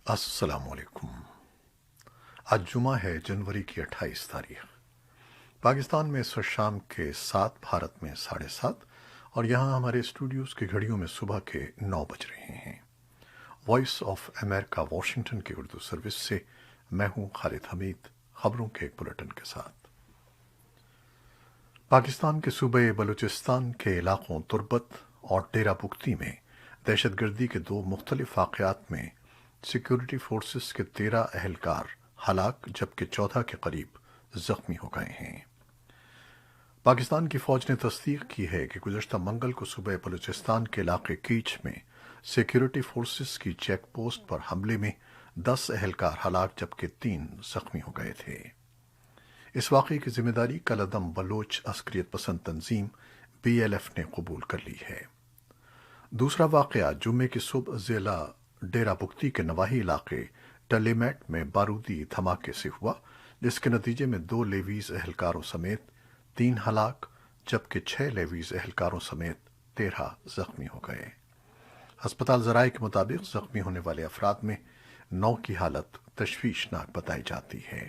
السلام علیکم۔ آج جمعہ ہے، جنوری کی 28 تاریخ۔ پاکستان میں اس وقت شام کے 7، بھارت میں 7:30، اور یہاں ہمارے اسٹوڈیوز کی گھڑیوں میں صبح کے 9 بج رہے ہیں۔ وائس آف امریکہ واشنگٹن کی اردو سروس سے میں ہوں خالد حمید، خبروں کے ایک بلیٹن کے ساتھ۔ پاکستان کے صوبے بلوچستان کے علاقوں تربت اور ڈیرہ بگٹی میں دہشت گردی کے 2 مختلف واقعات میں سیکورٹی فورسز کے 13 اہلکار ہلاک جبکہ 14 کے قریب زخمی ہو گئے ہیں۔ پاکستان کی فوج نے تصدیق کی ہے کہ گزشتہ منگل کو صوبہ بلوچستان کے علاقے کیچ میں سیکورٹی فورسز کی چیک پوسٹ پر حملے میں 10 اہلکار ہلاک جبکہ 3 زخمی ہو گئے تھے۔ اس واقعے کی ذمہ داری کالعدم بلوچ عسکریت پسند تنظیم BLF نے قبول کر لی ہے۔ دوسرا واقعہ جمعے کی صبح ضلع ڈیرہ بگٹی کے نواحی علاقے ٹلیمیٹ میں بارودی دھماکے سے ہوا، جس کے نتیجے میں 2 لیویز اہلکاروں سمیت 3 ہلاک جبکہ 6 لیویز اہلکاروں سمیت 13 زخمی ہو گئے۔ ہسپتال ذرائع کے مطابق زخمی ہونے والے افراد میں 9 کی حالت تشویشناک بتائی جاتی ہے۔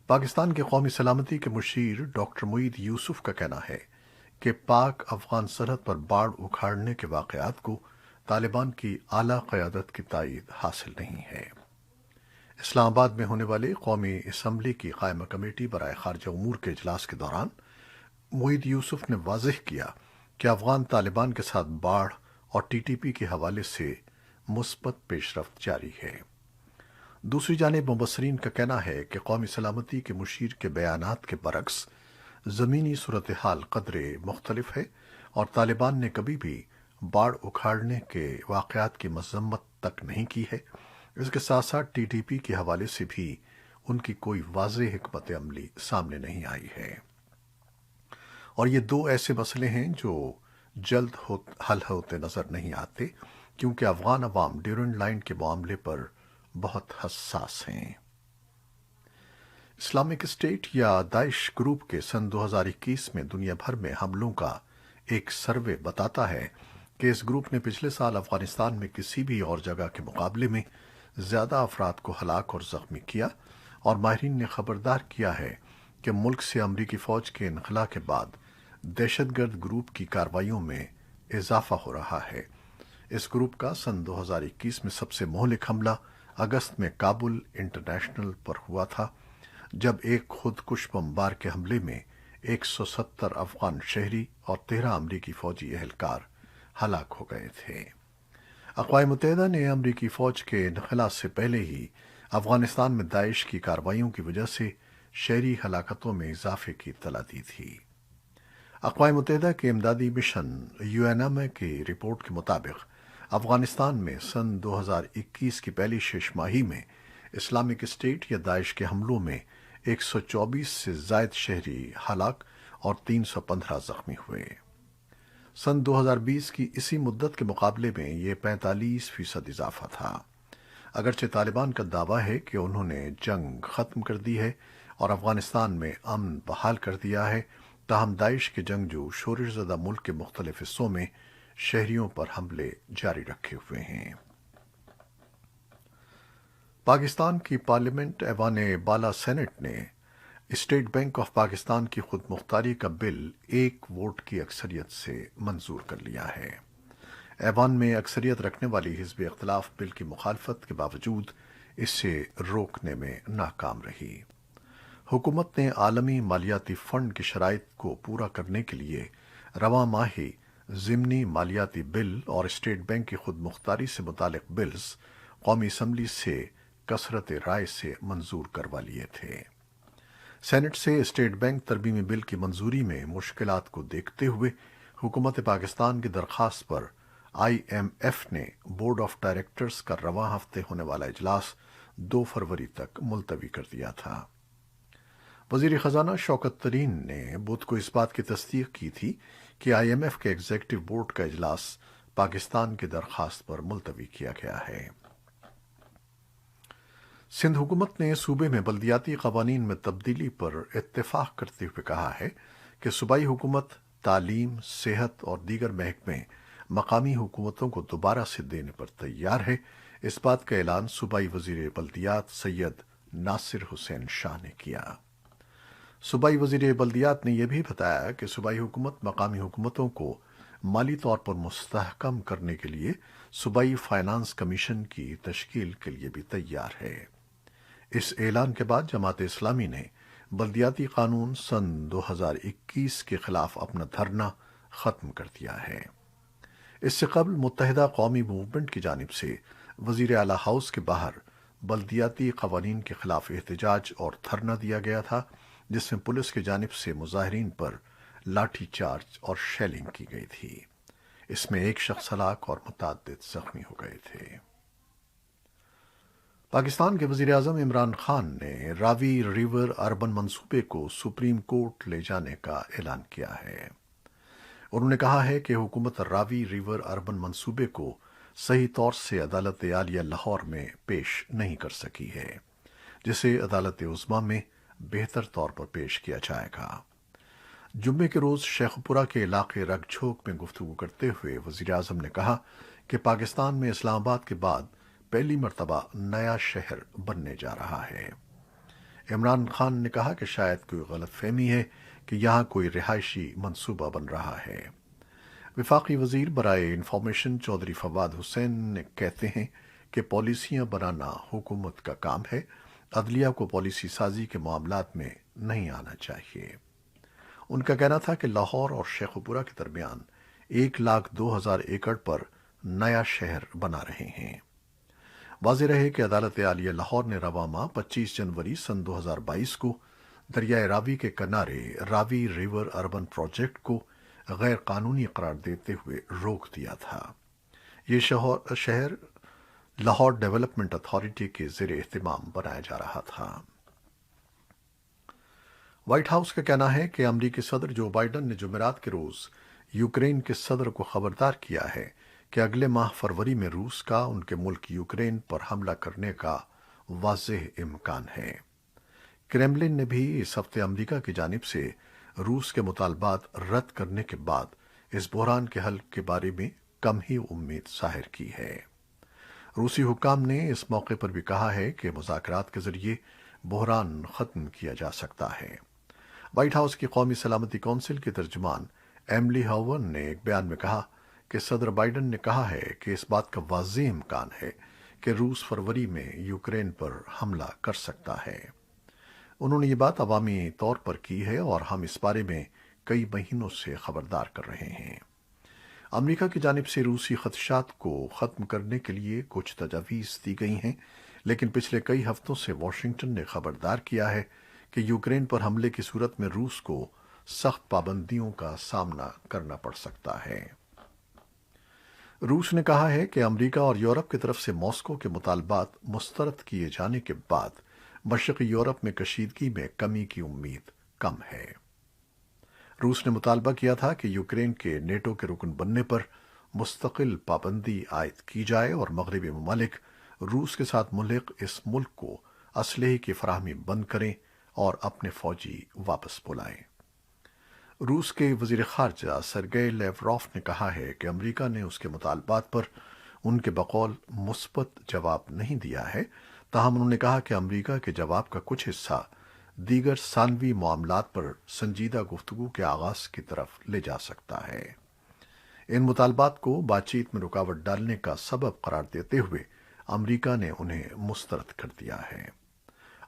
پاکستان کے قومی سلامتی کے مشیر ڈاکٹر معید یوسف کا کہنا ہے کہ پاک افغان سرحد پر باڑ اکھاڑنے کے واقعات کو طالبان کی اعلیٰ قیادت کی تائید حاصل نہیں ہے۔ اسلام آباد میں ہونے والے قومی اسمبلی کی قائمہ کمیٹی برائے خارجہ امور کے اجلاس کے دوران معید یوسف نے واضح کیا کہ افغان طالبان کے ساتھ باڑ اور TTP کے حوالے سے مثبت پیش رفت جاری ہے۔ دوسری جانب مبصرین کا کہنا ہے کہ قومی سلامتی کے مشیر کے بیانات کے برعکس زمینی صورتحال قدرے مختلف ہے، اور طالبان نے کبھی بھی باڑ اکھاڑنے کے واقعات کی مذمت تک نہیں کی ہے۔ اس کے ساتھ ساتھ TTP کے حوالے سے بھی ان کی کوئی واضح حکمت عملی سامنے نہیں آئی ہے، اور یہ 2 ایسے مسئلے ہیں جو جلد حل ہوتے نظر نہیں آتے، کیونکہ افغان عوام ڈیورنڈ لائن کے معاملے پر بہت حساس ہیں۔ اسلامک اسٹیٹ یا داعش گروپ کے سن 2021 میں دنیا بھر میں حملوں کا ایک سروے بتاتا ہے کہ اس گروپ نے پچھلے سال افغانستان میں کسی بھی اور جگہ کے مقابلے میں زیادہ افراد کو ہلاک اور زخمی کیا، اور ماہرین نے خبردار کیا ہے کہ ملک سے امریکی فوج کے انخلاء کے بعد دہشت گرد گروپ کی کارروائیوں میں اضافہ ہو رہا ہے۔ اس گروپ کا سن 2021 میں سب سے مہلک حملہ اگست میں کابل انٹرنیشنل پر ہوا تھا، جب ایک خودکش بمبار کے حملے میں 170 افغان شہری اور 13 امریکی فوجی اہلکار ہلاک ہو گئے تھے۔ اقوام متحدہ نے امریکی فوج کے انخلاء سے پہلے ہی افغانستان میں داعش کی کارروائیوں کی وجہ سے شہری ہلاکتوں میں اضافے کی اطلاع دی تھی۔ اقوام متحدہ کے امدادی مشن UNMA کی رپورٹ کے مطابق افغانستان میں سن 2021 کی پہلی 6 ماہی میں اسلامک اسٹیٹ یا داعش کے حملوں میں 124 سے زائد شہری ہلاک اور 315 زخمی ہوئے۔ سن 2020 کی اسی مدت کے مقابلے میں یہ 45% اضافہ تھا۔ اگرچہ طالبان کا دعویٰ ہے کہ انہوں نے جنگ ختم کر دی ہے اور افغانستان میں امن بحال کر دیا ہے، تاہم داعش کے جنگجو شورش زدہ ملک کے مختلف حصوں میں شہریوں پر حملے جاری رکھے ہوئے ہیں۔ پاکستان کی پارلیمنٹ ایوان بالا سینٹ نے اسٹیٹ بینک آف پاکستان کی خود مختاری کا بل 1 ووٹ کی اکثریت سے منظور کر لیا ہے۔ ایوان میں اکثریت رکھنے والی حزب اختلاف بل کی مخالفت کے باوجود اسے روکنے میں ناکام رہی۔ حکومت نے عالمی مالیاتی فنڈ کی شرائط کو پورا کرنے کے لیے رواں ماہ ضمنی مالیاتی بل اور اسٹیٹ بینک کی خود مختاری سے متعلق بلز قومی اسمبلی سے کثرت رائے سے منظور کروا لیے تھے۔ سینٹ سے اسٹیٹ بینک ترمیمی بل کی منظوری میں مشکلات کو دیکھتے ہوئے حکومت پاکستان کی درخواست پر IMF نے بورڈ آف ڈائریکٹرز کا رواں ہفتے ہونے والا اجلاس 2 فروری تک ملتوی کر دیا تھا۔ وزیر خزانہ شوکت ترین نے بدھ کو اس بات کی تصدیق کی تھی کہ IMF کے ایگزیکٹو بورڈ کا اجلاس پاکستان کی درخواست پر ملتوی کیا گیا ہے۔ سندھ حکومت نے صوبے میں بلدیاتی قوانین میں تبدیلی پر اتفاق کرتے ہوئے کہا ہے کہ صوبائی حکومت تعلیم، صحت اور دیگر محکمے مقامی حکومتوں کو دوبارہ سے دینے پر تیار ہے۔ اس بات کا اعلان صوبائی وزیر بلدیات سید ناصر حسین شاہ نے کیا۔ صوبائی وزیر بلدیات نے یہ بھی بتایا کہ صوبائی حکومت مقامی حکومتوں کو مالی طور پر مستحکم کرنے کے لیے صوبائی فائنانس کمیشن کی تشکیل کے لیے بھی تیار ہے۔ اس اعلان کے بعد جماعت اسلامی نے بلدیاتی قانون سن 2021 کے خلاف اپنا دھرنا ختم کر دیا ہے۔ اس سے قبل متحدہ قومی موومنٹ کی جانب سے وزیر اعلیٰ ہاؤس کے باہر بلدیاتی قوانین کے خلاف احتجاج اور دھرنا دیا گیا تھا، جس میں پولیس کی جانب سے مظاہرین پر لاٹھی چارج اور شیلنگ کی گئی تھی۔ اس میں ایک شخص ہلاک اور متعدد زخمی ہو گئے تھے۔ پاکستان کے وزیر اعظم عمران خان نے راوی ریور اربن منصوبے کو سپریم کورٹ لے جانے کا اعلان کیا ہے۔ انہوں نے کہا ہے کہ حکومت راوی ریور اربن منصوبے کو صحیح طور سے عدالت عالیہ لاہور میں پیش نہیں کر سکی ہے، جسے عدالت عظمیٰ میں بہتر طور پر پیش کیا جائے گا۔ جمعے کے روز شیخ پورہ کے علاقے رگ چھوک میں گفتگو کرتے ہوئے وزیر اعظم نے کہا کہ پاکستان میں اسلام آباد کے بعد پہلی مرتبہ نیا شہر بننے جا رہا ہے۔ عمران خان نے کہا کہ شاید کوئی غلط فہمی ہے کہ یہاں کوئی رہائشی منصوبہ بن رہا ہے۔ وفاقی وزیر برائے انفارمیشن چودھری فواد حسین نے کہتے ہیں کہ پالیسیاں بنانا حکومت کا کام ہے، عدلیہ کو پالیسی سازی کے معاملات میں نہیں آنا چاہیے۔ ان کا کہنا تھا کہ لاہور اور شیخ پورہ کے درمیان 1,02,000 ایکڑ پر نیا شہر بنا رہے ہیں۔ واضح رہے کہ عدالت عالیہ لاہور نے رواں ماہ 25 جنوری سن 2022 کو دریائے راوی کے کنارے راوی ریور اربن پروجیکٹ کو غیر قانونی قرار دیتے ہوئے روک دیا تھا۔ یہ شہر لاہور ڈیولپمنٹ اتھارٹی کے زیر اہتمام بنایا جا رہا تھا۔ وائٹ ہاؤس کا کہنا ہے کہ امریکی صدر جو بائیڈن نے جمعرات کے روز یوکرین کے صدر کو خبردار کیا ہے کہ اگلے ماہ فروری میں روس کا ان کے ملک یوکرین پر حملہ کرنے کا واضح امکان ہے۔ کریملن نے بھی اس ہفتے امریکہ کی جانب سے روس کے مطالبات رد کرنے کے بعد اس بحران کے حل کے بارے میں کم ہی امید ظاہر کی ہے۔ روسی حکام نے اس موقع پر بھی کہا ہے کہ مذاکرات کے ذریعے بحران ختم کیا جا سکتا ہے۔ وائٹ ہاؤس کی قومی سلامتی کونسل کی ترجمان ایملی ہاون نے ایک بیان میں کہا کہ صدر بائیڈن نے کہا ہے کہ اس بات کا واضح امکان ہے کہ روس فروری میں یوکرین پر حملہ کر سکتا ہے۔ انہوں نے یہ بات عوامی طور پر کی ہے اور ہم اس بارے میں کئی مہینوں سے خبردار کر رہے ہیں۔ امریکہ کی جانب سے روسی خدشات کو ختم کرنے کے لیے کچھ تجاویز دی گئی ہیں، لیکن پچھلے کئی ہفتوں سے واشنگٹن نے خبردار کیا ہے کہ یوکرین پر حملے کی صورت میں روس کو سخت پابندیوں کا سامنا کرنا پڑ سکتا ہے۔ روس نے کہا ہے کہ امریکہ اور یورپ کی طرف سے ماسکو کے مطالبات مسترد کیے جانے کے بعد مشرقی یورپ میں کشیدگی میں کمی کی امید کم ہے۔ روس نے مطالبہ کیا تھا کہ یوکرین کے نیٹو کے رکن بننے پر مستقل پابندی عائد کی جائے اور مغربی ممالک روس کے ساتھ ملحق اس ملک کو اسلحے کی فراہمی بند کریں اور اپنے فوجی واپس بلائیں۔ روس کے وزیر خارجہ سرگئی لیوروف نے کہا ہے کہ امریکہ نے اس کے مطالبات پر ان کے بقول مثبت جواب نہیں دیا ہے، تاہم انہوں نے کہا کہ امریکہ کے جواب کا کچھ حصہ دیگر ثانوی معاملات پر سنجیدہ گفتگو کے آغاز کی طرف لے جا سکتا ہے۔ ان مطالبات کو بات چیت میں رکاوٹ ڈالنے کا سبب قرار دیتے ہوئے امریکہ نے انہیں مسترد کر دیا ہے۔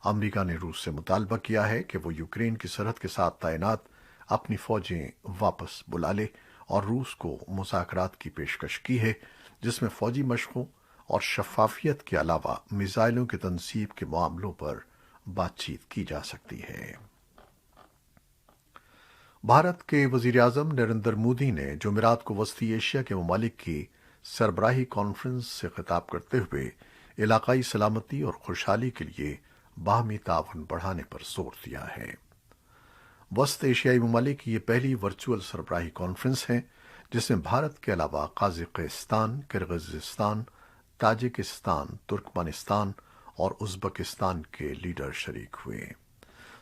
امریکہ نے روس سے مطالبہ کیا ہے کہ وہ یوکرین کی سرحد کے ساتھ تعینات اپنی فوجیں واپس بلا لے اور روس کو مذاکرات کی پیشکش کی ہے، جس میں فوجی مشقوں اور شفافیت کے علاوہ میزائلوں کی تنصیب کے معاملوں پر بات چیت کی جا سکتی ہے۔ بھارت کے وزیر اعظم نریندر مودی نے جمعرات کو وسطی ایشیا کے ممالک کی سربراہی کانفرنس سے خطاب کرتے ہوئے علاقائی سلامتی اور خوشحالی کے لیے باہمی تعاون بڑھانے پر زور دیا ہے۔ وسط ایشیائی ممالک کی یہ پہلی ورچوئل سربراہی کانفرنس ہے جس میں بھارت کے علاوہ قازقستان، کرغزستان، تاجکستان، ترکمانستان اور ازبکستان کے لیڈر شریک ہوئے۔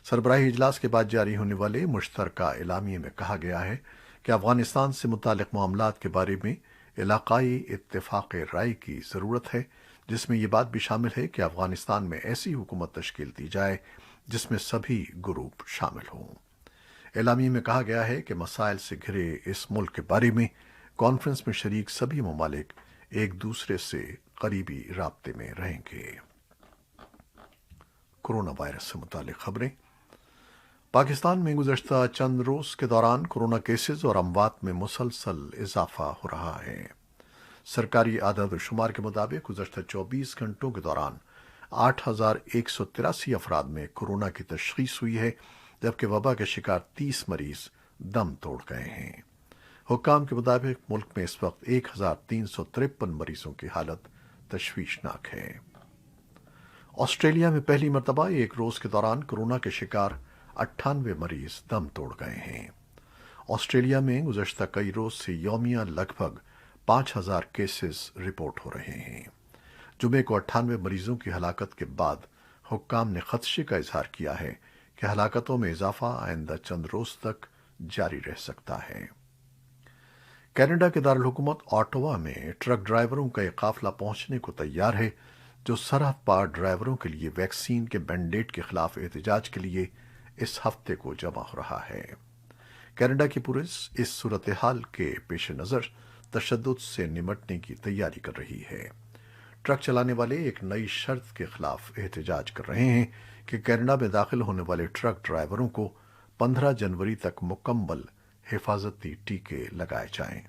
سربراہی اجلاس کے بعد جاری ہونے والے مشترکہ اعلامیے میں کہا گیا ہے کہ افغانستان سے متعلق معاملات کے بارے میں علاقائی اتفاق رائے کی ضرورت ہے، جس میں یہ بات بھی شامل ہے کہ افغانستان میں ایسی حکومت تشکیل دی جائے جس میں سبھی گروپ شامل ہوں۔ اعلامیے میں کہا گیا ہے کہ مسائل سے گھرے اس ملک کے بارے میں کانفرنس میں شریک سبھی ممالک ایک دوسرے سے قریبی رابطے میں رہیں گے۔ کورونا وائرس سے متعلق خبریں۔ پاکستان میں گزشتہ چند روز کے دوران کورونا کیسز اور اموات میں مسلسل اضافہ ہو رہا ہے۔ سرکاری اعداد و شمار کے مطابق گزشتہ 24 گھنٹوں کے دوران 8,183 افراد میں کورونا کی تشخیص ہوئی ہے، جبکہ وبا کے شکار 30 مریض دم توڑ گئے ہیں۔ حکام کے مطابق ملک میں اس وقت 1,353 مریضوں کی حالت تشویشناک ہے۔ آسٹریلیا میں پہلی مرتبہ ایک روز کے دوران کورونا کے شکار 98 مریض دم توڑ گئے ہیں۔ آسٹریلیا میں گزشتہ کئی روز سے یومیہ لگ بھگ 5,000 کیسز رپورٹ ہو رہے ہیں۔ جمعے کو 98 مریضوں کی ہلاکت کے بعد حکام نے خدشے کا اظہار کیا ہے کہ ہلاکتوں میں اضافہ آئندہ چند روز تک جاری رہ سکتا ہے۔ کینیڈا کے دارالحکومت آٹوا میں ٹرک ڈرائیوروں کا ایک قافلہ پہنچنے کو تیار ہے، جو سرحد پار ڈرائیوروں کے لیے ویکسین کے مینڈیٹ کے خلاف احتجاج کے لیے اس ہفتے کو جمع ہو رہا ہے۔ کینیڈا کی پولیس اس صورتحال کے پیش نظر تشدد سے نمٹنے کی تیاری کر رہی ہے۔ ٹرک چلانے والے ایک نئی شرط کے خلاف احتجاج کر رہے ہیں کہ کینیڈا میں داخل ہونے والے ٹرک ڈرائیوروں کو 15 جنوری تک مکمل حفاظتی ٹیکے لگائے جائیں۔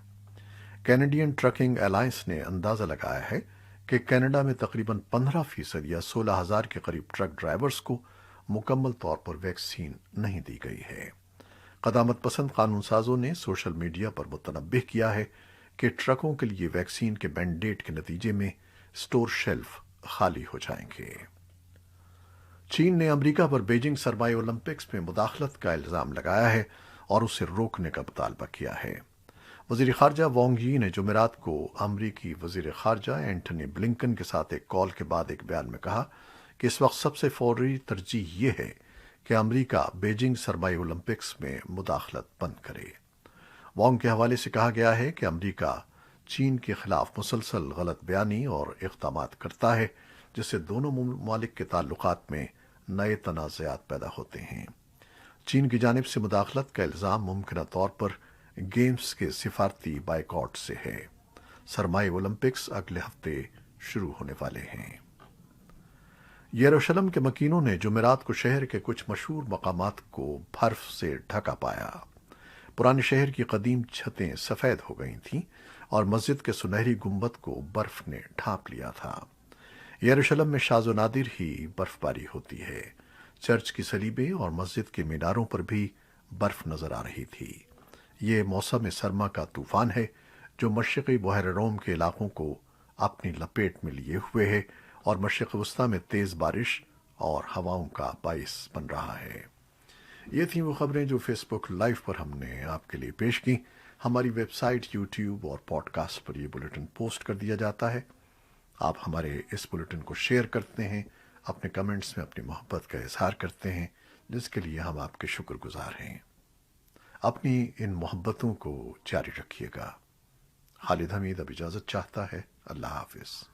کینیڈین ٹرکنگ الائنس نے اندازہ لگایا ہے کہ کینیڈا میں تقریباً 15% یا 16,000 کے قریب ٹرک ڈرائیورز کو مکمل طور پر ویکسین نہیں دی گئی ہے۔ قدامت پسند قانون سازوں نے سوشل میڈیا پر متنبہ کیا ہے کہ ٹرکوں کے لیے ویکسین کے مینڈیٹ کے نتیجے میں اسٹور شیلف خالی ہو جائیں گے۔ چین نے امریکہ پر بیجنگ سرمائی اولمپکس میں مداخلت کا الزام لگایا ہے اور اسے روکنے کا مطالبہ کیا ہے۔ وزیر خارجہ وانگ یی نے جمعرات کو امریکی وزیر خارجہ اینٹنی بلنکن کے ساتھ ایک کال کے بعد ایک بیان میں کہا کہ اس وقت سب سے فوری ترجیح یہ ہے کہ امریکہ بیجنگ سرمائی اولمپکس میں مداخلت بند کرے۔ وانگ کے حوالے سے کہا گیا ہے کہ امریکہ چین کے خلاف مسلسل غلط بیانی اور اقدامات کرتا ہے، جس سے دونوں ممالک کے تعلقات میں نئے تنازعات پیدا ہوتے ہیں۔ چین کی جانب سے مداخلت کا الزام ممکنہ طور پر گیمز کے سفارتی بائیکاٹ سے ہے۔ سرمائی اولمپکس اگلے ہفتے شروع ہونے والے ہیں۔ یروشلم کے مکینوں نے جمعرات کو شہر کے کچھ مشہور مقامات کو برف سے ڈھکا پایا۔ پرانے شہر کی قدیم چھتیں سفید ہو گئی تھیں اور مسجد کے سنہری گنبد کو برف نے ڈھانپ لیا تھا۔ یروشلم میں شاذ و نادر ہی برف باری ہوتی ہے۔ چرچ کی صلیبیں اور مسجد کے میناروں پر بھی برف نظر آ رہی تھی۔ یہ موسم سرما کا طوفان ہے جو مشرقی بحیرہ روم کے علاقوں کو اپنی لپیٹ میں لیے ہوئے ہے اور مشرق وسطی میں تیز بارش اور ہواؤں کا باعث بن رہا ہے۔ یہ تھیں وہ خبریں جو فیس بک لائیو پر ہم نے آپ کے لیے پیش کی۔ ہماری ویب سائٹ، یوٹیوب اور پوڈ کاسٹ پر یہ بلیٹن پوسٹ کر دیا جاتا ہے۔ آپ ہمارے اس بلیٹن کو شیئر کرتے ہیں، اپنے کمنٹس میں اپنی محبت کا اظہار کرتے ہیں، جس کے لیے ہم آپ کے شکر گزار ہیں۔ اپنی ان محبتوں کو جاری رکھیے گا۔ خالد حمید اب اجازت چاہتا ہے۔ اللہ حافظ۔